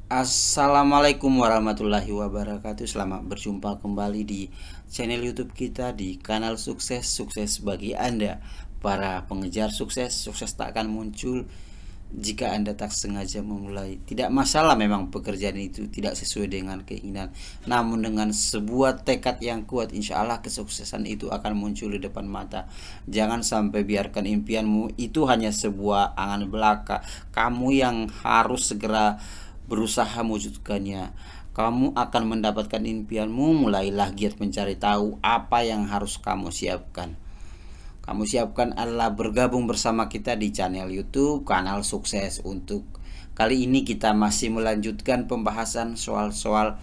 Assalamualaikum warahmatullahi wabarakatuh. Selamat berjumpa kembali di channel YouTube kita di kanal Sukses. Sukses bagi Anda para pengejar sukses. Sukses tak akan muncul jika Anda tak sengaja memulai. Tidak masalah memang pekerjaan itu tidak sesuai dengan keinginan, namun dengan sebuah tekad yang kuat, insya Allah kesuksesan itu akan muncul di depan mata. Jangan sampai biarkan impianmu itu hanya sebuah angan belaka. Kamu yang harus segera berusaha mewujudkannya. Kamu akan mendapatkan impianmu. Mulailah giat mencari tahu apa yang harus kamu siapkan. Kamu siapkan adalah bergabung bersama kita di channel YouTube Kanal Sukses. Untuk kali ini kita masih melanjutkan pembahasan soal-soal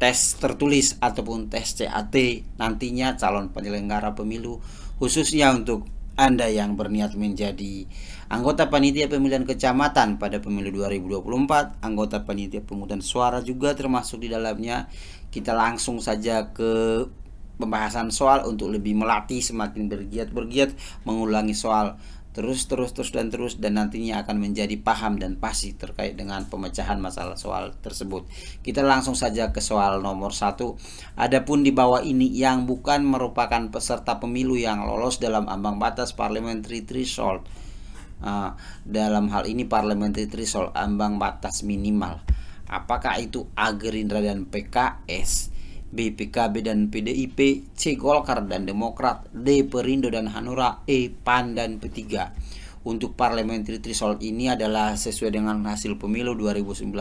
tes tertulis ataupun tes CAT nantinya calon penyelenggara pemilu, khususnya untuk Anda yang berniat menjadi anggota panitia pemilihan kecamatan pada pemilu 2024, anggota panitia pemungutan suara juga termasuk di dalamnya. Kita langsung saja ke pembahasan soal untuk lebih melatih, semakin bergiat mengulangi soal terus dan nantinya akan menjadi paham dan pasti terkait dengan pemecahan masalah soal tersebut. Kita langsung saja ke soal nomor 1. Adapun di bawah ini yang bukan merupakan peserta pemilu yang lolos dalam ambang batas parliamentary threshold. Dalam hal ini parliamentary threshold, ambang batas minimal. Apakah itu A Gerindra dan PKS, B PKB dan PDIP, C Golkar dan Demokrat, D Perindo dan Hanura, E PAN dan P3. Untuk parliamentary threshold ini adalah sesuai dengan hasil pemilu 2019.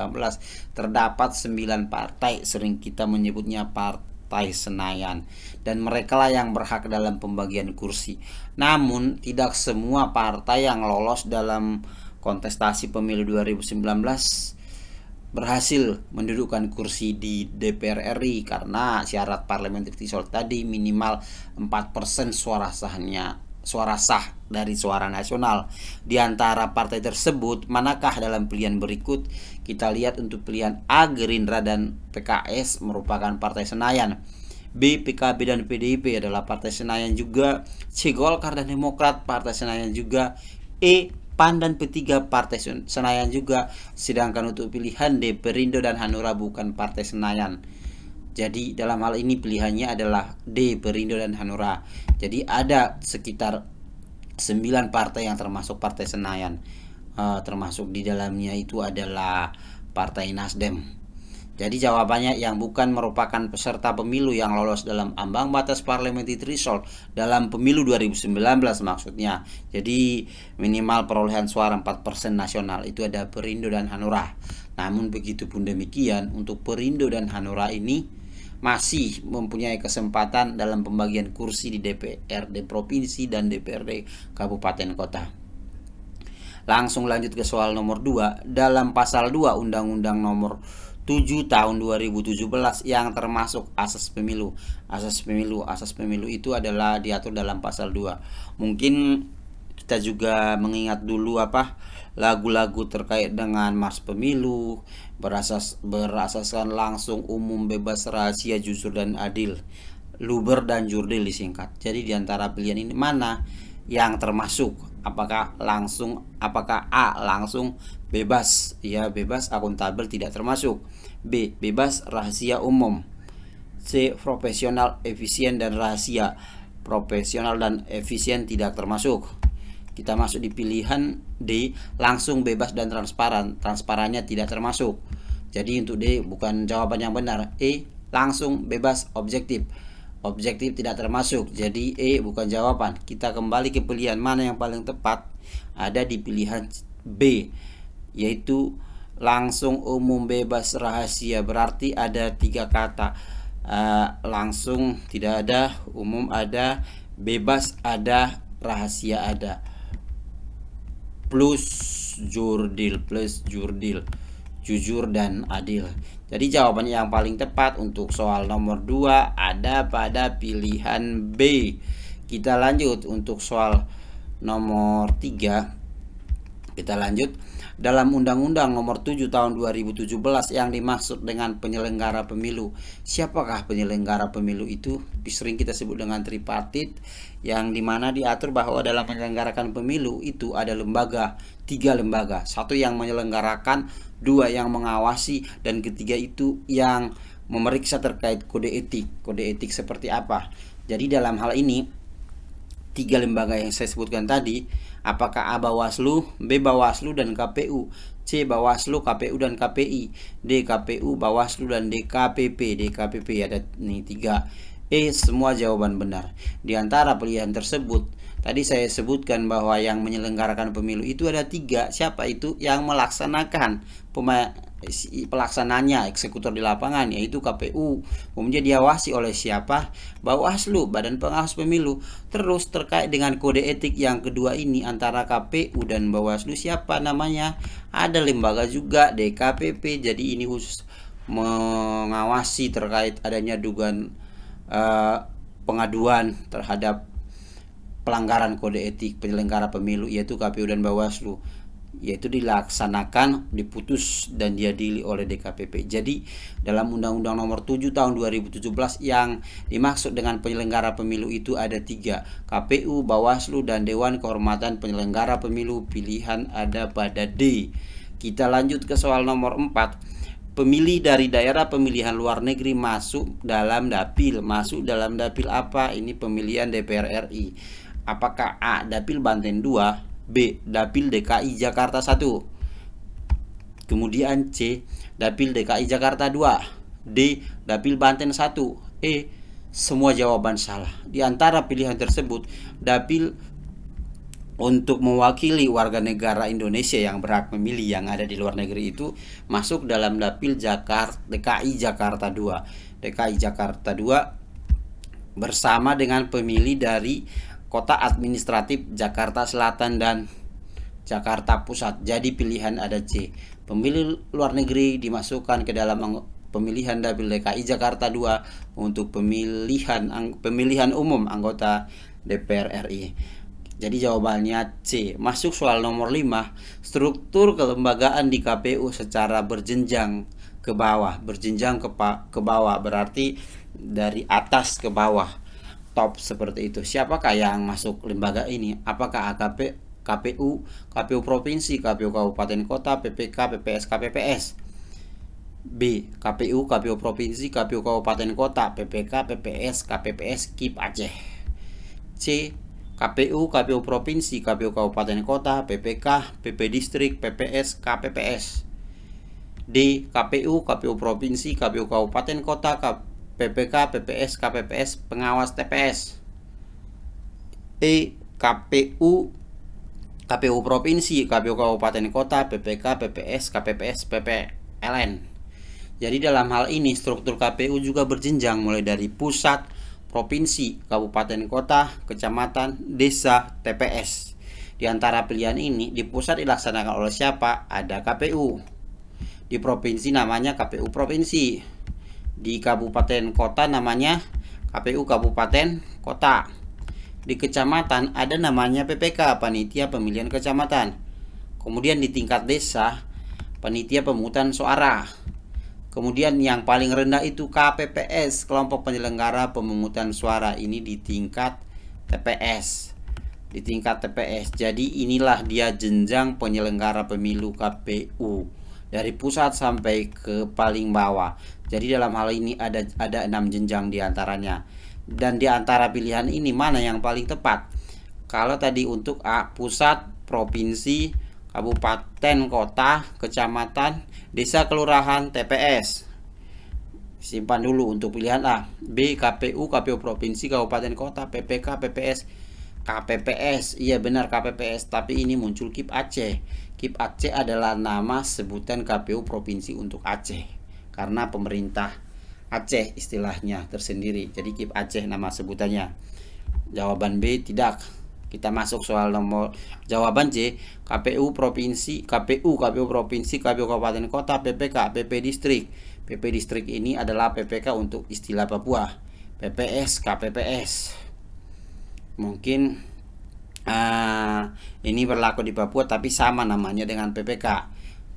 Terdapat 9 partai, sering kita menyebutnya Partai Senayan, dan mereka lah yang berhak dalam pembagian kursi. Namun tidak semua partai yang lolos dalam kontestasi pemilu 2019 berhasil mendudukkan kursi di DPR RI karena syarat parliamentary threshold tadi minimal 4% suara sah dari suara nasional. Di antara partai tersebut, manakah dalam pilihan berikut? Kita lihat untuk pilihan A Gerindra dan PKS merupakan Partai Senayan, B PKB dan PDIP adalah Partai Senayan juga, C Golkar dan Demokrat Partai Senayan juga, E PAN dan P3 Partai Senayan juga. Sedangkan untuk pilihan D Perindo dan Hanura bukan Partai Senayan. Jadi dalam hal ini pilihannya adalah D Perindo dan Hanura. Jadi ada sekitar 9 partai yang termasuk Partai Senayan. Termasuk di dalamnya itu adalah Partai Nasdem. Jadi jawabannya yang bukan merupakan peserta pemilu yang lolos dalam ambang batas parliamentary threshold dalam pemilu 2019 maksudnya. Jadi minimal perolehan suara 4% nasional itu ada Perindo dan Hanura. Namun begitu pun demikian, untuk Perindo dan Hanura ini masih mempunyai kesempatan dalam pembagian kursi di DPRD provinsi dan DPRD kabupaten kota. Langsung lanjut ke soal nomor 2. Dalam pasal 2 Undang-Undang nomor 7 tahun 2017 yang termasuk asas pemilu. Asas pemilu itu adalah diatur dalam pasal 2. Mungkin kita juga mengingat dulu lagu-lagu terkait dengan Mars Pemilu, berasaskan langsung, umum, bebas, rahasia, jujur dan adil. Luber dan jurdil disingkat. Jadi diantara pilihan ini mana yang termasuk? Apakah A langsung, bebas, ya bebas, akuntabel tidak termasuk. B bebas, rahasia umum. C profesional, efisien dan rahasia. Profesional dan efisien tidak termasuk. Kita masuk di pilihan D langsung, bebas dan transparan. Transparannya tidak termasuk. Jadi untuk D bukan jawaban yang benar. E langsung, bebas, objektif. Objektif tidak termasuk. Jadi E bukan jawaban. Kita kembali ke pilihan mana yang paling tepat. Ada di pilihan B, yaitu langsung, umum, bebas, rahasia. Berarti ada 3 kata. Langsung tidak ada, umum ada, bebas ada, rahasia ada. Plus jurdil, jujur dan adil. Jadi jawaban yang paling tepat untuk soal nomor 2 ada pada pilihan B. Kita lanjut untuk soal nomor 3. Kita lanjut. Dalam Undang-Undang Nomor 7 Tahun 2017 yang dimaksud dengan penyelenggara pemilu. Siapakah penyelenggara pemilu itu? Sering kita sebut dengan tripartit, yang dimana diatur bahwa dalam menyelenggarakan pemilu itu ada lembaga, 3 lembaga. Satu yang menyelenggarakan, 2 yang mengawasi, dan ketiga itu yang memeriksa terkait kode etik. Kode etik seperti apa? Jadi dalam hal ini 3 lembaga yang saya sebutkan tadi, apakah A Bawaslu, B Bawaslu dan KPU, C Bawaslu, KPU dan KPI, D KPU, Bawaslu dan DKPP. DKPP ada nih 3. Semua jawaban benar. Di antara pilihan tersebut, tadi saya sebutkan bahwa yang menyelenggarakan pemilu itu ada 3. Siapa itu? Yang melaksanakan, pelaksananya, eksekutor di lapangan, yaitu KPU. Kemudian diawasi oleh siapa? Bawaslu, Badan Pengawas Pemilu. Terus terkait dengan kode etik yang kedua ini antara KPU dan Bawaslu, siapa namanya? Ada lembaga juga, DKPP. Jadi ini khusus mengawasi terkait adanya dugaan pengaduan terhadap pelanggaran kode etik penyelenggara pemilu, yaitu KPU dan Bawaslu, yaitu dilaksanakan, diputus dan diadili oleh DKPP. Jadi dalam Undang-Undang Nomor 7 Tahun 2017 yang dimaksud dengan penyelenggara pemilu itu ada 3, KPU, Bawaslu, dan Dewan Kehormatan Penyelenggara Pemilu. Pilihan ada pada D. Kita lanjut ke soal nomor 4. Pemilih dari daerah pemilihan luar negeri masuk dalam dapil. Masuk dalam dapil apa? Ini pemilihan DPR RI. Apakah A. Dapil Banten 2, B. Dapil DKI Jakarta 1, kemudian C. Dapil DKI Jakarta 2, D. Dapil Banten 1, semua jawaban salah. Di antara pilihan tersebut, dapil untuk mewakili warga negara Indonesia yang berhak memilih yang ada di luar negeri itu masuk dalam dapil DKI Jakarta 2. DKI Jakarta 2 bersama dengan pemilih dari kota administratif Jakarta Selatan dan Jakarta Pusat. Jadi pilihan ada C. Pemilih luar negeri dimasukkan ke dalam pemilihan dapil DKI Jakarta 2 untuk pemilihan umum anggota DPR RI. Jadi jawabannya C. Masuk soal nomor 5. Struktur kelembagaan di KPU secara berjenjang ke bawah. Berjenjang ke bawah berarti dari atas ke bawah, top seperti itu. Siapakah yang masuk lembaga ini? Apakah KPU, KPU Provinsi, KPU Kabupaten Kota, PPK, PPS, KPPS? B. KPU, KPU Provinsi, KPU Kabupaten Kota, PPK, PPS, KPPS, KIP Aceh. C. KPU, KPU Provinsi, KPU Kabupaten Kota, PPK, PP Distrik, PPS, KPPS. D. KPU, KPU Provinsi, KPU Kabupaten Kota, PPK, PPS, KPPS, pengawas TPS. KPU, KPU Provinsi, KPU Kabupaten Kota, PPK, PPS, KPPS, PPLN. Jadi dalam hal ini struktur KPU juga berjenjang mulai dari pusat, provinsi, kabupaten kota, kecamatan, desa, TPS. Di antara pilihan ini, di pusat dilaksanakan oleh siapa? Ada KPU. Di provinsi namanya KPU Provinsi. Di kabupaten kota namanya KPU Kabupaten Kota. Di kecamatan ada namanya PPK, Panitia Pemilihan Kecamatan. Kemudian di tingkat desa, Panitia Pemungutan Suara. Kemudian yang paling rendah itu KPPS, kelompok penyelenggara pemungutan suara. Ini di tingkat TPS. Di tingkat TPS. Jadi inilah dia jenjang penyelenggara pemilu KPU, dari pusat sampai ke paling bawah. Jadi dalam hal ini ada 6 jenjang diantaranya. Dan di antara pilihan ini mana yang paling tepat? Kalau tadi untuk A, pusat, provinsi, kabupaten, kota, kecamatan, desa, kelurahan, TPS. Simpan dulu untuk pilihan A. B, KPU, KPU Provinsi, Kabupaten Kota, PPK, PPS, KPPS. Iya benar KPPS, tapi ini muncul KIP Aceh. KIP Aceh adalah nama sebutan KPU Provinsi untuk Aceh, karena pemerintah Aceh istilahnya tersendiri. Jadi KIP Aceh nama sebutannya. Jawaban B tidak. Kita masuk soal nomor jawaban C. KPU Provinsi, KPU Provinsi, KPU Kabupaten Kota, PPK, PP Distrik. PP Distrik ini adalah PPK untuk istilah Papua. PPS, KPPS. Mungkin Ini berlaku di Papua tapi sama namanya dengan PPK.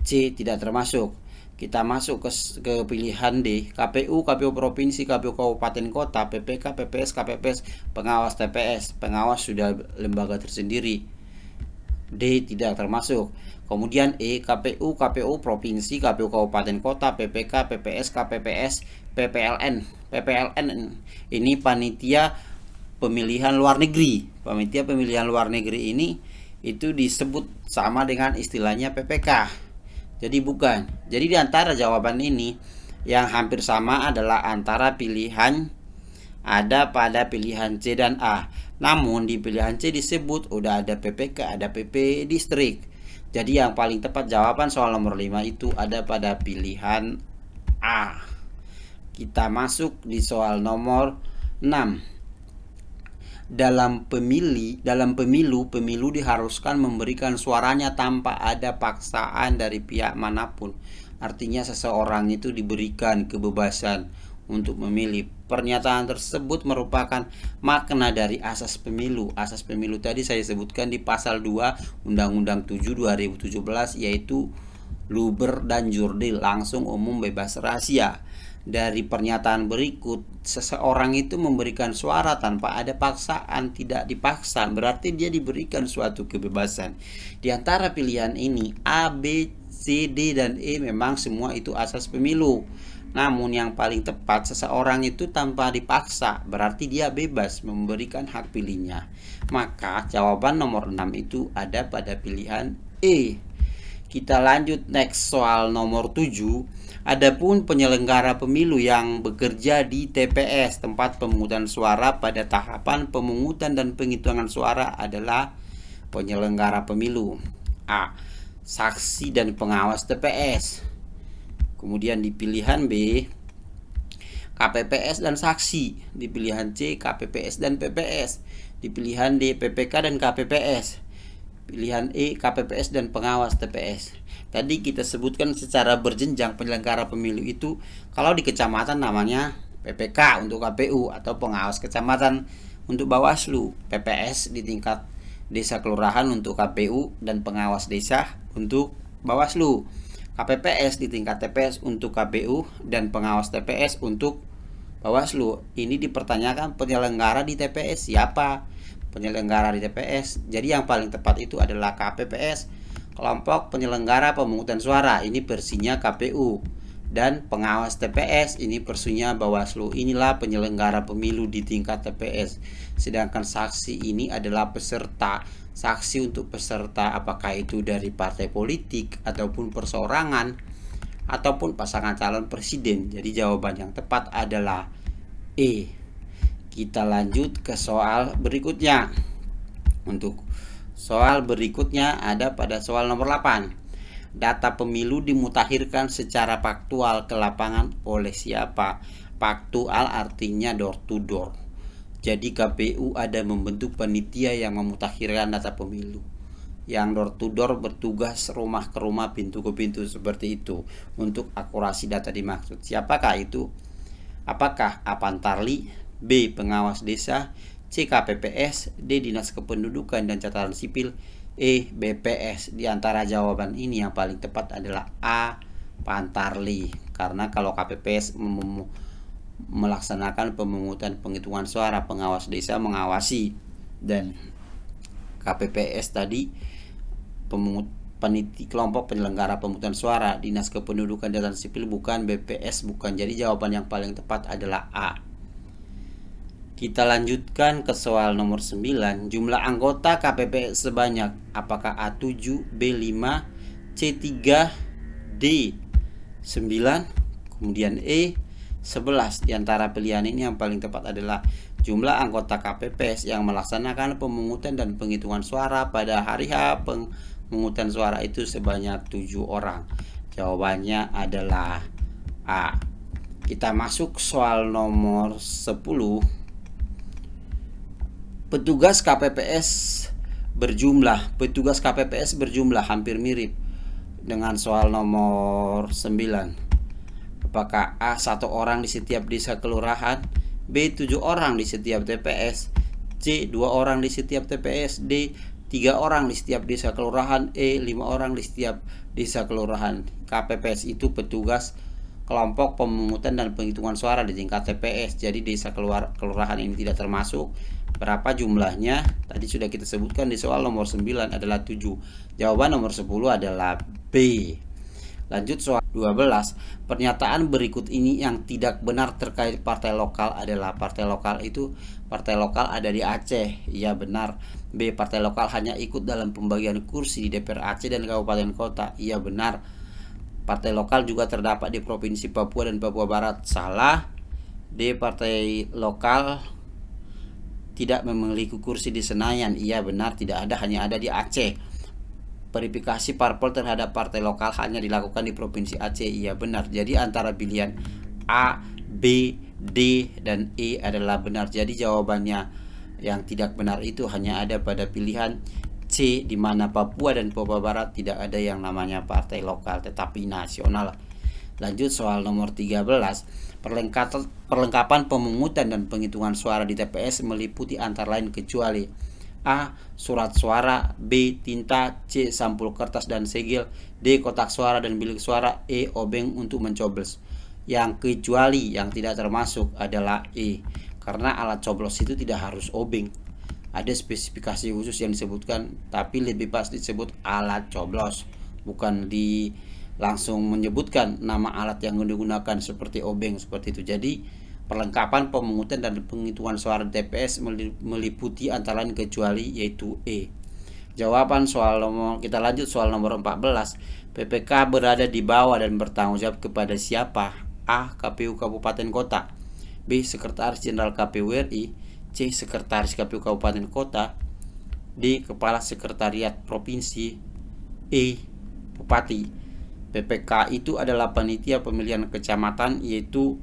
C tidak termasuk. Kita masuk ke pilihan D, KPU, KPU provinsi, KPU kabupaten kota, PPK, PPS, KPPS, pengawas TPS. Pengawas sudah lembaga tersendiri. D tidak termasuk. Kemudian E, KPU, KPU provinsi, KPU kabupaten kota, PPK, PPS, KPPS, PPLN. PPLN ini panitia pemilihan luar negeri. Panitia pemilihan luar negeri ini itu disebut sama dengan istilahnya PPK. Jadi bukan. Jadi di antara jawaban ini yang hampir sama adalah antara pilihan ada pada pilihan C dan A. Namun di pilihan C disebut udah ada PPK, ada PP distrik. Jadi yang paling tepat jawaban soal nomor 5 itu ada pada pilihan A. Kita masuk di soal nomor 6. Dalam pemilu diharuskan memberikan suaranya tanpa ada paksaan dari pihak manapun. Artinya seseorang itu diberikan kebebasan untuk memilih. Pernyataan tersebut merupakan makna dari asas pemilu. Asas pemilu tadi saya sebutkan di pasal 2 Undang-Undang 7 2017, yaitu luber dan jurdil, langsung, umum, bebas, rahasia. Dari pernyataan berikut, seseorang itu memberikan suara tanpa ada paksaan, tidak dipaksa, berarti dia diberikan suatu kebebasan. Di antara pilihan ini A, B, C, D, dan E memang semua itu asas pemilu. Namun yang paling tepat, seseorang itu tanpa dipaksa, berarti dia bebas memberikan hak pilihnya. Maka jawaban nomor 6 itu ada pada pilihan E. Kita lanjut next soal nomor 7. Adapun penyelenggara pemilu yang bekerja di TPS, tempat pemungutan suara, pada tahapan pemungutan dan penghitungan suara adalah penyelenggara pemilu. A. Saksi dan pengawas TPS. Kemudian di pilihan B, KPPS dan saksi. Di pilihan C, KPPS dan PPS. Di pilihan D, PPK dan KPPS. Pilihan E, KPPS dan pengawas TPS. Tadi kita sebutkan secara berjenjang penyelenggara pemilu itu. Kalau di kecamatan namanya PPK untuk KPU atau pengawas kecamatan untuk Bawaslu, PPS di tingkat desa kelurahan untuk KPU dan pengawas desa untuk Bawaslu, KPPS di tingkat TPS untuk KPU dan pengawas TPS untuk Bawaslu. Ini dipertanyakan penyelenggara di TPS siapa? Penyelenggara di TPS. Jadi yang paling tepat itu adalah KPPS, kelompok penyelenggara pemungutan suara. Ini versinya KPU. Dan pengawas TPS ini versinya Bawaslu. Inilah penyelenggara pemilu di tingkat TPS. Sedangkan saksi ini adalah peserta. Saksi untuk peserta apakah itu dari partai politik ataupun perseorangan ataupun pasangan calon presiden. Jadi jawaban yang tepat adalah E. Kita lanjut ke soal berikutnya. Untuk soal berikutnya ada pada soal nomor 8. Data pemilu dimutakhirkan secara faktual ke lapangan oleh siapa? Faktual artinya door to door. Jadi KPU ada membentuk panitia yang memutakhirkan data pemilu. Yang door to door bertugas rumah ke rumah, pintu ke pintu seperti itu untuk akurasi data dimaksud. Siapakah itu? Apakah Apantarli, B. Pengawas desa, C. KPPS, D. Dinas Kependudukan dan Catatan Sipil, E. BPS. Di antara jawaban ini yang paling tepat adalah A. Pantarli. Karena kalau KPPS melaksanakan pemungutan penghitungan suara, pengawas desa mengawasi, dan KPPS tadi kelompok penyelenggara pemungutan suara, Dinas Kependudukan dan Catatan Sipil, bukan BPS, bukan. Jadi jawaban yang paling tepat adalah A. Kita lanjutkan ke soal nomor 9. Jumlah anggota KPPS sebanyak apakah A7, B5, C3, D9, kemudian E11. Di antara pilihan ini yang paling tepat adalah jumlah anggota KPPS yang melaksanakan pemungutan dan penghitungan suara pada hari H pemungutan suara itu sebanyak 7 orang. Jawabannya adalah A. Kita masuk soal nomor 10. Petugas KPPS berjumlah hampir mirip dengan soal nomor 9. Apakah A 1 orang di setiap desa kelurahan, B 7 orang di setiap TPS, C 2 orang di setiap TPS, D 3 orang di setiap desa kelurahan, E 5 orang di setiap desa kelurahan. KPPS itu petugas kelompok pemungutan dan penghitungan suara di tingkat TPS. Jadi desa kelurahan ini tidak termasuk. Berapa jumlahnya? Tadi sudah kita sebutkan di soal nomor 9 adalah 7. Jawaban nomor 10 adalah B. Lanjut soal 12. Pernyataan berikut ini yang tidak benar terkait partai lokal adalah: partai lokal ada di Aceh. Iya benar. B. Partai lokal hanya ikut dalam pembagian kursi di DPR Aceh dan kabupaten kota. Iya benar. Partai lokal juga terdapat di Provinsi Papua dan Papua Barat. Salah. D. Partai lokal tidak memiliki kursi di Senayan. Iya benar, tidak ada, hanya ada di Aceh. Verifikasi parpol terhadap partai lokal hanya dilakukan di Provinsi Aceh. Iya benar. Jadi antara pilihan A, B, D, dan E adalah benar. Jadi jawabannya yang tidak benar itu hanya ada pada pilihan C, di mana Papua dan Papua Barat tidak ada yang namanya partai lokal tetapi nasional. Lanjut soal nomor 13. Perlengkapan pemungutan dan penghitungan suara di TPS meliputi antara lain kecuali: A. Surat suara, B. Tinta, C. Sampul kertas dan segel, D. Kotak suara dan bilik suara, E. Obeng untuk mencoblos. Yang kecuali yang tidak termasuk adalah E, karena alat coblos itu tidak harus obeng. Ada spesifikasi khusus yang disebutkan, tapi lebih pas disebut alat coblos, bukan langsung menyebutkan nama alat yang digunakan seperti obeng seperti itu. Jadi perlengkapan pemungutan dan penghitungan suara TPS meliputi antara lain kecuali, yaitu E. Jawaban soal nomor, kita lanjut soal nomor 14. PPK berada di bawah dan bertanggung jawab kepada siapa? A. KPU Kabupaten Kota, B. Sekretaris Jenderal KPU RI, C. Sekretaris KPU Kabupaten Kota, D. Kepala Sekretariat Provinsi, E. Bupati. PPK itu adalah panitia pemilihan kecamatan, yaitu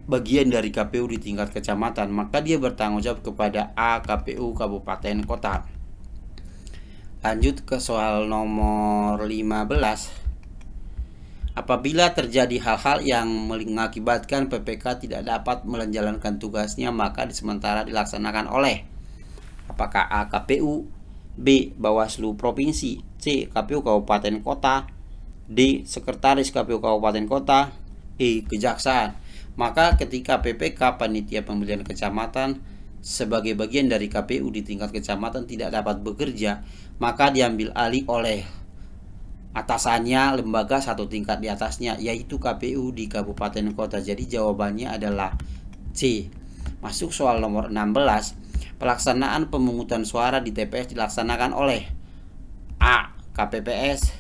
bagian dari KPU di tingkat kecamatan, maka dia bertanggung jawab kepada A. KPU Kabupaten Kota. Lanjut ke soal nomor 15. Apabila terjadi hal-hal yang mengakibatkan PPK tidak dapat menjalankan tugasnya, maka sementara dilaksanakan oleh: apakah A. KPU, B. Bawaslu Provinsi, C. KPU Kabupaten Kota, D. Sekretaris KPU Kabupaten Kota, E. Kejaksaan. Maka ketika PPK panitia pemilihan kecamatan sebagai bagian dari KPU di tingkat kecamatan tidak dapat bekerja, maka diambil alih oleh atasannya, lembaga satu tingkat di atasnya, yaitu KPU di kabupaten kota. Jadi jawabannya adalah C. Masuk soal nomor 16. Pelaksanaan pemungutan suara di TPS dilaksanakan oleh: A. KPPS,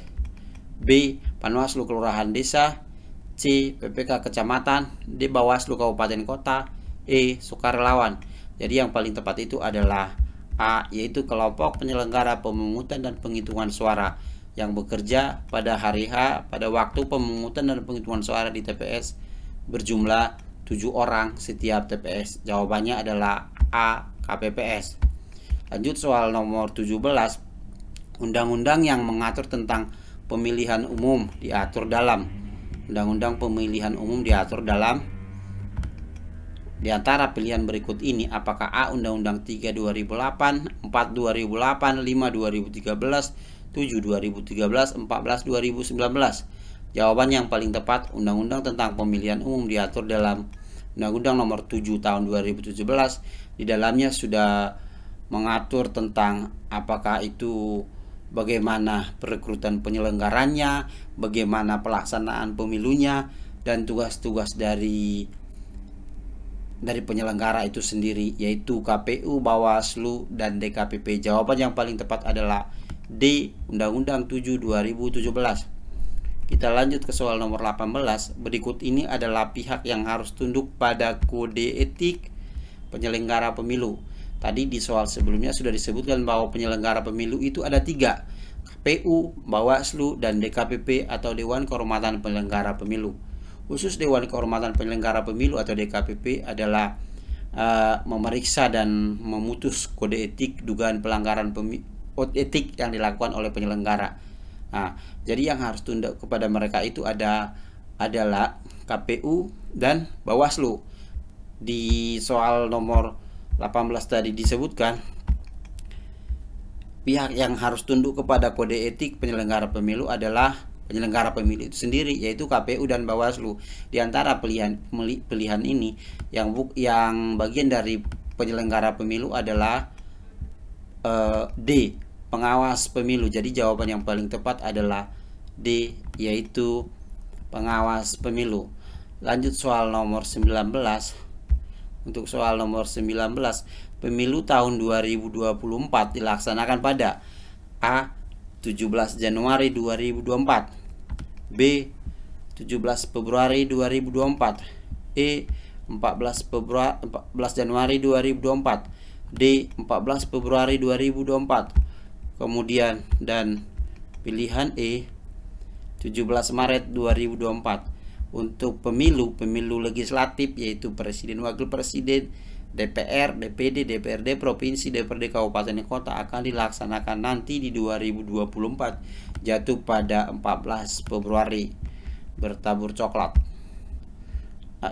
B. Panwaslu Kelurahan Desa, C. PPK Kecamatan, D. Bawaslu Kabupaten Kota, E. Sukarelawan. Jadi yang paling tepat itu adalah A, yaitu kelompok penyelenggara pemungutan dan penghitungan suara yang bekerja pada hari H pada waktu pemungutan dan penghitungan suara di TPS berjumlah 7 orang setiap TPS. Jawabannya adalah A. KPPS. Lanjut soal nomor 17. Undang-undang yang mengatur tentang pemilihan umum diatur dalam Undang-undang Pemilihan Umum diatur dalam di antara pilihan berikut ini: apakah A. Undang-Undang 3 2008, 4 2008, 5 2013, 7 2013, 14 2019. Jawaban yang paling tepat, Undang-Undang tentang Pemilihan Umum diatur dalam Undang-Undang Nomor 7 Tahun 2017. Di dalamnya sudah mengatur tentang apakah itu bagaimana perekrutan penyelenggaranya, bagaimana pelaksanaan pemilunya, dan tugas-tugas dari penyelenggara itu sendiri, yaitu KPU, Bawaslu, dan DKPP. Jawaban yang paling tepat adalah D. Undang-Undang 7 2017. Kita lanjut ke soal nomor 18. Berikut ini adalah pihak yang harus tunduk pada kode etik penyelenggara pemilu. Tadi di soal sebelumnya sudah disebutkan bahwa penyelenggara pemilu itu ada 3: KPU, Bawaslu, dan DKPP atau Dewan Kehormatan Penyelenggara Pemilu. Khusus Dewan Kehormatan Penyelenggara Pemilu atau DKPP adalah memeriksa dan memutus kode etik dugaan pelanggaran etik yang dilakukan oleh penyelenggara. Nah, jadi yang harus tunduk kepada mereka itu adalah KPU dan Bawaslu. Di soal nomor 18 tadi disebutkan, pihak yang harus tunduk kepada kode etik penyelenggara pemilu adalah penyelenggara pemilu itu sendiri, yaitu KPU dan Bawaslu. Di antara pilihan ini, yang bagian dari penyelenggara pemilu adalah D, pengawas pemilu. Jadi jawaban yang paling tepat adalah D, yaitu pengawas pemilu. Lanjut soal nomor 19. Untuk soal nomor 19, pemilu tahun 2024 dilaksanakan pada A. 17 Januari 2024, B. 17 Februari 2024, E. 14 Januari 2024, D. 14 Februari 2024. Kemudian dan pilihan E, 17 Maret 2024. Untuk pemilu legislatif, yaitu presiden, wakil presiden, DPR, DPD, DPRD provinsi, DPRD kabupaten kota akan dilaksanakan nanti di 2024, jatuh pada 14 Februari bertabur coklat.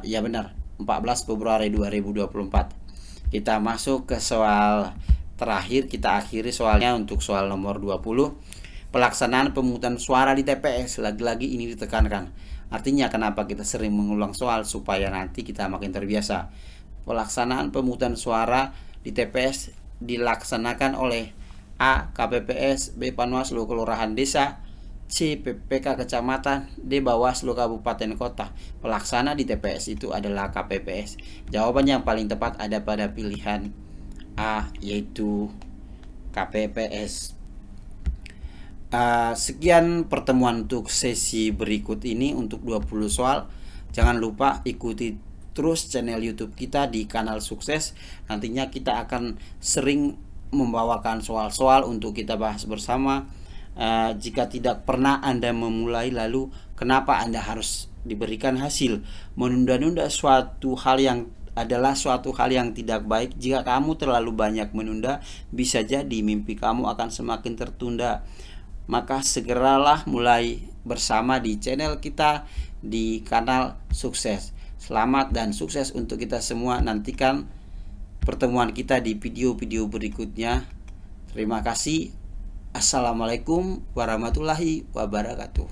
Ya benar, 14 Februari 2024. Kita masuk ke soal terakhir, kita akhiri soalnya untuk soal nomor 20. Pelaksanaan pemungutan suara di TPS, lagi-lagi ini ditekankan. Artinya kenapa kita sering mengulang soal, supaya nanti kita makin terbiasa. Pelaksanaan pemungutan suara di TPS dilaksanakan oleh A. KPPS, B. Panwaslu Kelurahan Desa, C. PPK Kecamatan, D. Bawaslu Kabupaten Kota. Pelaksana di TPS itu adalah KPPS. Jawaban yang paling tepat ada pada pilihan A, yaitu KPPS. Sekian pertemuan untuk sesi berikut ini untuk 20 soal. Jangan lupa ikuti terus channel YouTube kita di Kanal Sukses. Nantinya kita akan sering membawakan soal-soal untuk kita bahas bersama. Jika tidak pernah Anda memulai, lalu kenapa Anda harus diberikan hasil? Menunda-nunda suatu hal yang adalah suatu hal yang tidak baik. Jika kamu terlalu banyak menunda, bisa jadi mimpi kamu akan semakin tertunda. Maka segeralah mulai bersama di channel kita di Kanal Sukses. Selamat dan sukses untuk kita semua. Nantikan pertemuan kita di video-video berikutnya. Terima kasih. Assalamualaikum warahmatullahi wabarakatuh.